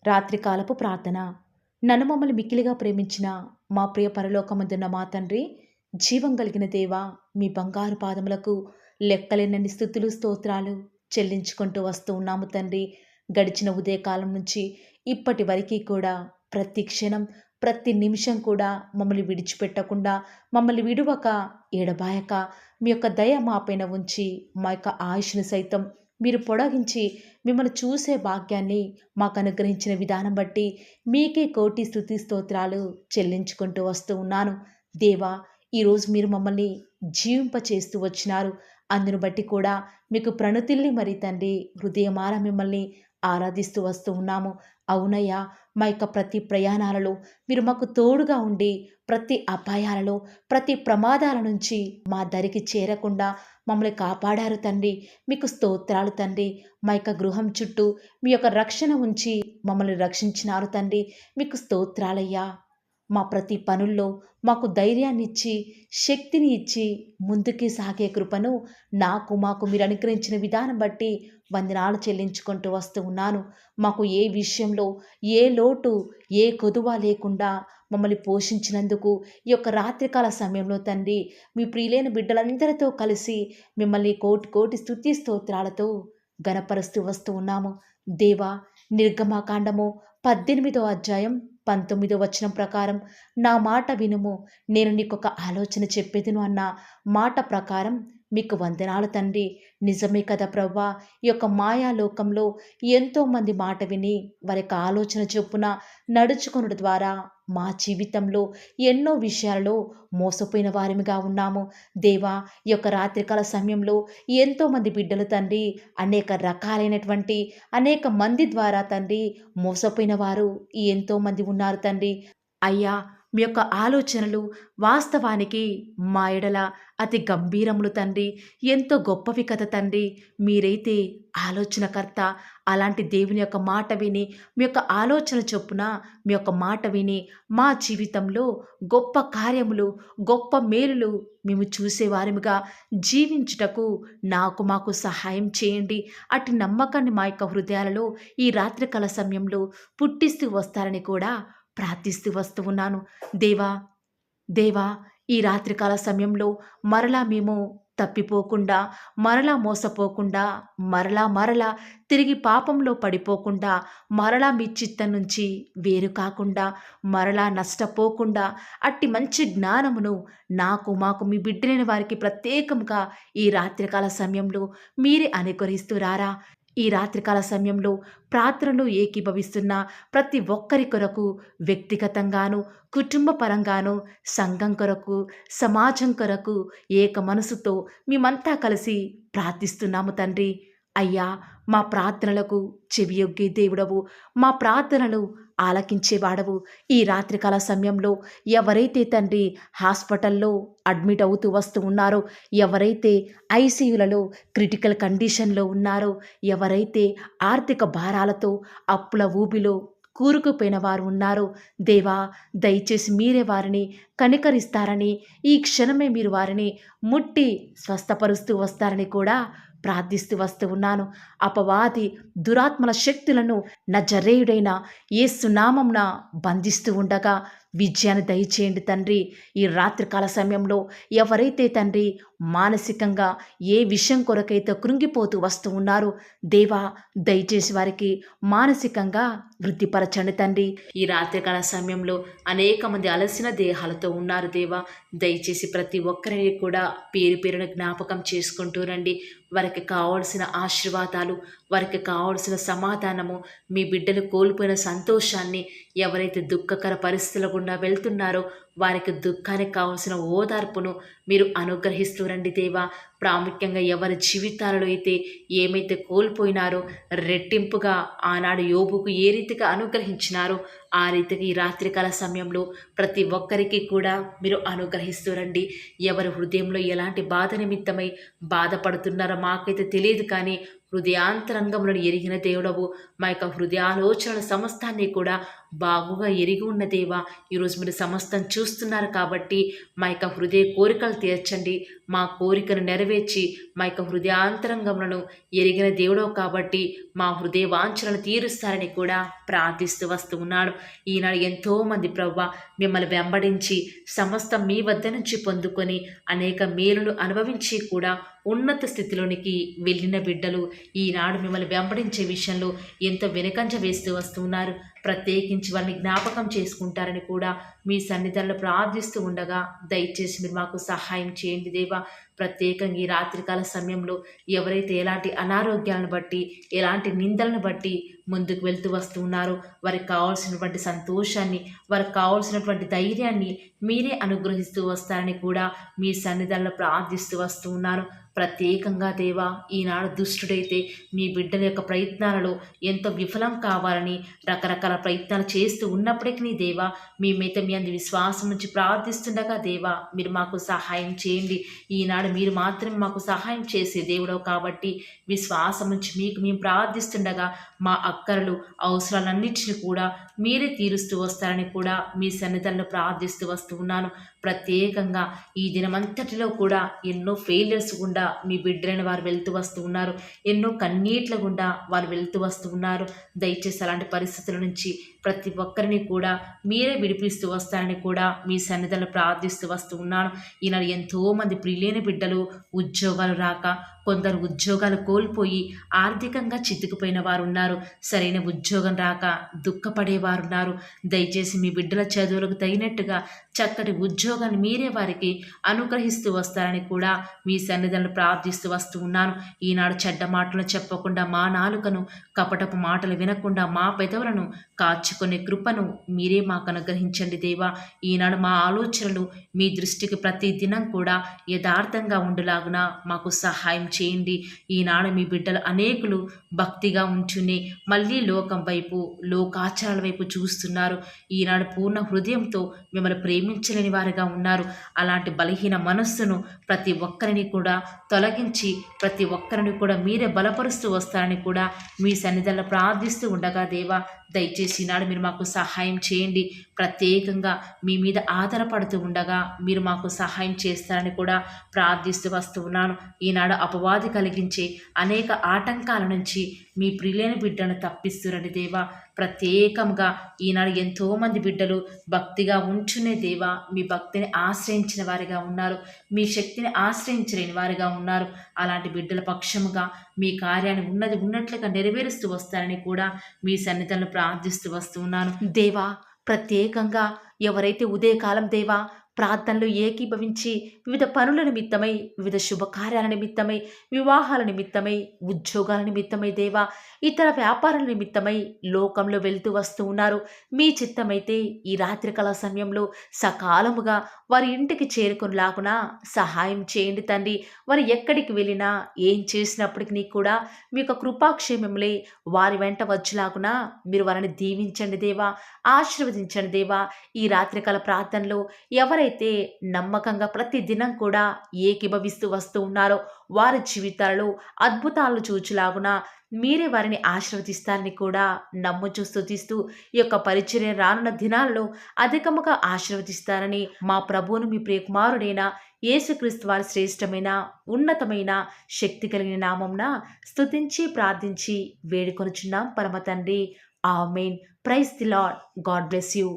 రాత్రికాలపు ప్రార్థన. నన్ను మమ్మల్ని మిక్కిలిగా ప్రేమించిన మా ప్రియ పరలోకమందున్న మా తండ్రి, జీవం కలిగిన దేవా, మీ బంగారు పాదములకు లెక్కలేనన్ని స్తుతులు స్తోత్రాలు చెల్లించుకుంటూ వస్తూ ఉన్నాము తండ్రి. గడిచిన ఉదయకాలం నుంచి ఇప్పటి వరకు కూడా ప్రతి క్షణం ప్రతి నిమిషం కూడా మమ్మల్ని విడిచిపెట్టకుండా, మమ్మల్ని విడువక ఎడబాయక మీ యొక్క దయ మా పైన ఉంచి, మా యొక్క ఆయుష్ను సైతం మీరు పొడిగించి మిమ్మల్ని చూసే భాగ్యాన్ని మాకు అనుగ్రహించిన విధానం బట్టి మీకే కోటి స్తుతి స్తోత్రాలు చెల్లించుకుంటూ వస్తూ ఉన్నాను. దేవా, ఈరోజు మీరు మమ్మల్ని జీవింపచేస్తూ వచ్చినారు. అందును బట్టి కూడా మీకు ప్రణుతిల్ని మరి తండ్రి హృదయమార మిమ్మల్ని ఆరాధిస్తూ వస్తూ ఉన్నాము. అవునయ్యా, మా యొక్క ప్రతి ప్రయాణాలలో మీరు మాకు తోడుగా ఉండి ప్రతి అపాయాలలో ప్రతి ప్రమాదాల నుంచి మా దరికి చేరకుండా మమ్మల్ని కాపాడారు తండ్రి. మీకు స్తోత్రాలు తండ్రి. మా యొక్క గృహం చుట్టూ మీ యొక్క రక్షణ ఉంచి మమ్మల్ని రక్షించినారు తండ్రి. మీకు స్తోత్రాలయ్యా. మా ప్రతి పనుల్లో మాకు ధైర్యాన్ని ఇచ్చి శక్తిని ఇచ్చి ముందుకి సాగే కృపను మాకు మీరు అనుగ్రహించిన విధానం బట్టి వందనాలు చెల్లించుకుంటూ వస్తూ ఉన్నాను. మాకు ఏ విషయంలో ఏ లోటు ఏ కొదువ లేకుండా మమ్మల్ని పోషించినందుకు ఈ యొక్క రాత్రికాల సమయంలో తండ్రి, మీ ప్రియులైన బిడ్డలందరితో కలిసి మిమ్మల్ని కోటి కోటి స్తుతి స్తోత్రాలతో గణపరుస్తూ వస్తూ ఉన్నాము. దేవా, నిర్గమాకాండము 18వ అధ్యాయం 19వ వచనం ప్రకారం, నా మాట వినుము, నేను నీకొక ఆలోచన చెప్పేదను అన్న మాట ప్రకారం మీకు వందనాలు తండ్రి. నిజమే కదా ప్రవ్వా, ఈ యొక్క మాయాలోకంలో ఎంతోమంది మాట విని వారి యొక్క ఆలోచన చొప్పున నడుచుకొనుట ద్వారా మా జీవితంలో ఎన్నో విషయాలలో మోసపోయిన వారిగా ఉన్నాము. దేవా, ఈ యొక్క రాత్రికాల సమయంలో ఎంతోమంది బిడ్డలు తండ్రి అనేక రకాలైనటువంటి అనేక మంది ద్వారా తండ్రి మోసపోయిన వారు ఎంతోమంది ఉన్నారు తండ్రి. అయ్యా, మీ యొక్క ఆలోచనలు వాస్తవానికి మా ఎడల అతి గంభీరములు తండ్రి. ఎంతో గొప్పవి కదా తండ్రి. మీరైతే ఆలోచనకర్త. అలాంటి దేవుని యొక్క మాట విని మీ యొక్క ఆలోచన చొప్పున మీ యొక్క మాట విని మా జీవితంలో గొప్ప కార్యములు గొప్ప మేలులు మేము చూసేవారిగా జీవించుటకు మాకు సహాయం చేయండి. అటు నమ్మకాన్ని మా యొక్క హృదయాలలో ఈ రాత్రికాల సమయంలో పుట్టిస్తూ వస్తారని కూడా ప్రార్థిస్తూ వస్తూ ఉన్నాను. దేవా, దేవా, ఈ రాత్రికాల సమయంలో మరలా మేము తప్పిపోకుండా, మరలా మోసపోకుండా, మరలా తిరిగి పాపంలో పడిపోకుండా, మరలా మీ చిత్తం నుంచి వేరు కాకుండా, మరలా నష్టపోకుండా అట్టి మంచి జ్ఞానమును మాకు మీ బిడ్డలైన వారికి ప్రత్యేకంగా ఈ రాత్రికాల సమయంలో మీరే అనుగ్రహిస్తూ రారా. ఈ రాత్రికాల సమయంలో ప్రార్థనలు ఏకీభవిస్తున్న ప్రతి ఒక్కరి కొరకు వ్యక్తిగతంగాను కుటుంబ పరంగాను సంఘం కొరకు సమాజం కొరకు ఏక మనసుతో మేమంతా కలిసి ప్రార్థిస్తున్నాము తండ్రి. అయ్యా, మా ప్రార్థనలకు చెవియొగ్గే దేవుడవు, మా ప్రార్థనలు ఆలకించేవాడవు. ఈ రాత్రికాల సమయంలో ఎవరైతే తండ్రి హాస్పిటల్లో అడ్మిట్ అవుతూ వస్తూ ఉన్నారో, ఎవరైతే ఐసీయూలలో క్రిటికల్ కండిషన్లో ఉన్నారో, ఎవరైతే ఆర్థిక భారాలతో అప్పుల ఊబిలో కూరుకుపోయిన వారు ఉన్నారో, దేవా, దయచేసి మీరే వారిని కనికరిస్తారని, ఈ క్షణమే మీరు వారిని ముట్టి స్వస్థపరుస్తూ వస్తారని కూడా ప్రార్థిస్తూ వస్తూ ఉన్నాను. అపవాది దురాత్మల శక్తులను నజరేయుడైన యేసు నామమున బంధిస్తూ ఉండగా విజయాన్ని దయచేయండి తండ్రి. ఈ రాత్రికాల సమయంలో ఎవరైతే తండ్రి మానసికంగా ఏ విషయం కొరకైతే కృంగిపోతూ వస్తూ ఉన్నారో, దేవా, దయచేసి వారికి మానసికంగా వృద్ధిపరచండి తండ్రి. ఈ రాత్రికాల సమయంలో అనేక మంది అలసిన దేహాలతో ఉన్నారు దేవా. దయచేసి ప్రతి ఒక్కరిని కూడా పేరు పేరున జ్ఞాపకం చేసుకుంటూ రండి. వారికి కావాల్సిన ఆశీర్వాదాలు, వారికి కావాల్సిన సమాధానము, మీ బిడ్డలు కోల్పోయిన సంతోషాన్ని, ఎవరైతే దుఃఖకర పరిస్థితుల గుండా వెళ్తున్నారో వారికి దుఃఖానికి కావాల్సిన ఓదార్పును మీరు అనుగ్రహిస్తూ రండి దేవా. ప్రాముఖ్యంగా ఎవరి జీవితాలలో అయితే ఏమైతే కోల్పోయినారో రెట్టింపుగా ఆనాడు యోబుకు ఏ రీతిగా అనుగ్రహించినారో ఆ రీతిగా ఈ రాత్రికాల సమయంలో ప్రతి ఒక్కరికి కూడా మీరు అనుగ్రహిస్తూ రండి. ఎవరి హృదయంలో ఎలాంటి బాధ నిమిత్తమై బాధపడుతున్నారో మాకైతే తెలియదు, కానీ హృదయాంతరంగములను ఎరిగిన దేవుడవు. మా యొక్క హృదయాలోచనల సమస్తాన్ని కూడా బాగుగా ఎరిగి ఉన్న దేవా, ఈరోజు మీరు సమస్తం చూస్తున్నారు కాబట్టి మా యొక్క హృదయ కోరికలు తీర్చండి. మా కోరికను నెరవేర్చి మా యొక్క హృదయాంతరంగములను ఎరిగిన దేవుడవు కాబట్టి మా హృదయ వాంఛనలు తీరుస్తారని కూడా ప్రార్థిస్తూ వస్తూ ఉన్నాను. ఈనాడు ఎంతోమంది ప్రభువా మిమ్మల్ని వెంబడించి సమస్తం మీ వద్ద నుంచి పొందుకొని అనేక మేలులు అనుభవించి కూడా ఉన్నత స్థితిలోనికి వెళ్ళిన బిడ్డలు ఈనాడు మిమ్మల్ని వెంబడించే విషయంలో ఎంతో వెనుకంజ వేస్తూ వస్తున్నారు. ప్రత్యేకించి వారిని జ్ఞాపకం చేసుకుంటారని కూడా మీ సన్నిధానంలో ప్రార్థిస్తూ ఉండగా దయచేసి మీరు మాకు సహాయం చేయండి దేవా. ప్రత్యేకంగా ఈ రాత్రికాల సమయంలో ఎవరైతే ఎలాంటి అనారోగ్యాలను బట్టి ఎలాంటి నిందలను బట్టి ముందుకు వెళ్తూ వస్తూ ఉన్నారో వారికి కావాల్సినటువంటి సంతోషాన్ని, వారికి కావాల్సినటువంటి ధైర్యాన్ని మీరే అనుగ్రహిస్తూ వస్తారని కూడా మీ సన్నిధానంలో ప్రార్థిస్తూ వస్తూ ఉన్నారు. ప్రత్యేకంగా దేవా, ఈనాడు దుష్టుడైతే మీ బిడ్డల యొక్క ప్రయత్నాలలో ఎంతో విఫలం కావాలని రకరకాల ప్రయత్నాలు చేస్తూ ఉన్నప్పటికీ దేవా, మేమైతే మీ అందు విశ్వాసం నుంచి ప్రార్థిస్తుండగా దేవా మీరు మాకు సహాయం చేయండి. ఈనాడు మీరు మాత్రమే మాకు సహాయం చేసే దేవుడవు కాబట్టి విశ్వాసం నుంచి మీకు మేము ప్రార్థిస్తుండగా మా అక్కరలు అవసరాలన్నింటినీ కూడా మీరే తీరుస్తూ వస్తారని కూడా మీ సన్నిధానంలో ప్రార్థిస్తూ వస్తూ ఉన్నాను. ప్రత్యేకంగా ఈ దినమంతటిలో కూడా ఎన్నో ఫెయిలియర్స్ గుండా మీ బిడ్డలైన వారు వెళ్తూ వస్తూ ఉన్నారు. ఎన్నో కన్నీట్ల గుండా వారు వెళ్తూ వస్తూ ఉన్నారు. దయచేసి అలాంటి పరిస్థితుల నుంచి ప్రతి ఒక్కరిని కూడా మీరే విడిపిస్తూ వస్తారని కూడా మీ సన్నిధానంలో ప్రార్థిస్తూ వస్తూ ఉన్నాను. ఈనాడు ఎంతోమంది ప్రియులైన బిడ్డలు ఉద్యోగాలు రాక, కొందరు ఉద్యోగాలు కోల్పోయి ఆర్థికంగా చితికిపోయిన వారు ఉన్నారు. సరైన ఉద్యోగం రాక దుఃఖపడేవారు ఉన్నారు. దయచేసి మీ బిడ్డల చదువులకు తగినట్టుగా చక్కటి ఉద్యోగాన్ని మీరే వారికి అనుగ్రహిస్తూ వస్తారని కూడా మీ సన్నిధానంలో ప్రార్థిస్తూ వస్తూ ఉన్నాను. ఈనాడు చెడ్డ మాటలు చెప్పకుండా మా నాలుకను, కపటపు మాటలు వినకుండా మా పెదవులను కాచుకునే కృపను మీరే మాకు అనుగ్రహించండి దేవా. ఈనాడు మా ఆలోచనలు మీ దృష్టికి ప్రతి దినం కూడా యథార్థంగా ఉండులాగున మాకు సహాయం చేయండి. ఈనాడు మీ బిడ్డలు అనేకులు భక్తిగా ఉంచుని మళ్ళీ లోకం వైపు, లోకాచారాల వైపు చూస్తున్నారు. ఈనాడు పూర్ణ హృదయంతో మిమ్మల్ని ప్రేమించలేని వారిగా ఉన్నారు. అలాంటి బలహీన మనస్సును ప్రతి ఒక్కరిని కూడా తొలగించి ప్రతి ఒక్కరిని కూడా మీరే బలపరుస్తూ వస్తారని కూడా మీ సన్నిధానంలో ప్రార్థిస్తూ ఉండగా దేవా, దయచేసి ఈనాడు మీరు మాకు సహాయం చేయండి. ప్రత్యేకంగా మీ మీద ఆధారపడుతూ ఉండగా మీరు మాకు సహాయం చేస్తారని కూడా ప్రార్థిస్తూ వస్తూ ఉన్నాను. ఈనాడు అపవాది కలిగించే అనేక ఆటంకాల నుంచి మీ ప్రియులైన బిడ్డను తప్పిస్తురండి దేవా. ప్రత్యేకంగా ఈనాడు ఎంతోమంది బిడ్డలు భక్తిగా ఉంచునే దేవా మీ భక్తిని ఆశ్రయించిన వారిగా ఉన్నారు. మీ శక్తిని ఆశ్రయించలేని వారిగా ఉన్నారు. అలాంటి బిడ్డల పక్షముగా మీ కార్యాన్ని ఉన్నది ఉన్నట్లుగా నెరవేరుస్తూ వస్తారని కూడా మీ సన్నిధానంలో ప్రార్థిస్తూ వస్తూ ఉన్నాను దేవా. ప్రత్యేకంగా ఎవరైతే ఉదయకాలం దేవా ప్రార్థనలు ఏకీభవించి వివిధ పనుల నిమిత్తమై, వివిధ శుభకార్యాల నిమిత్తమై, వివాహాల నిమిత్తమై, ఉద్యోగాల నిమిత్తమై దేవా, ఇతర వ్యాపారాల నిమిత్తమై లోకంలో వెళ్తూ వస్తూ ఉన్నారు. మీ చిత్తమైతే ఈ రాత్రికాల సమయంలో సకాలముగా వారి ఇంటికి చేరుకునిలాగున సహాయం చేయండి తండ్రి. వారు ఎక్కడికి వెళ్ళినా ఏం చేసినప్పటికీ కూడా మీ యొక్క కృపాక్షేమములే వారి వెంట వచ్చేలాగున మీరు వారిని దీవించండి దేవా, ఆశీర్వదించండి దేవా. ఈ రాత్రికాల ప్రార్థనలో ఎవరైతే నమ్మకంగా ప్రతి దినం కూడా ఏకీభవిస్తూ వస్తూ ఉన్నారో వారి జీవితాలలో అద్భుతాలను చూచులాగున మీరే వారిని ఆశీర్వదిస్తారని కూడా నమ్ముచూ స్తుతిస్తూ ఈ యొక్క పరిచర్య రానున్న దినాలలో అధికముగా ఆశీర్వదిస్తారని మా ప్రభువును మీ ప్రియకుమారుడైన యేసుక్రీస్తు వారి శ్రేష్టమైన ఉన్నతమైన శక్తి కలిగిన నామంన స్తుతించి ప్రార్థించి వేడుకొనుచున్నాం పరమ తండ్రి. Amen. Praise the Lord. God bless you.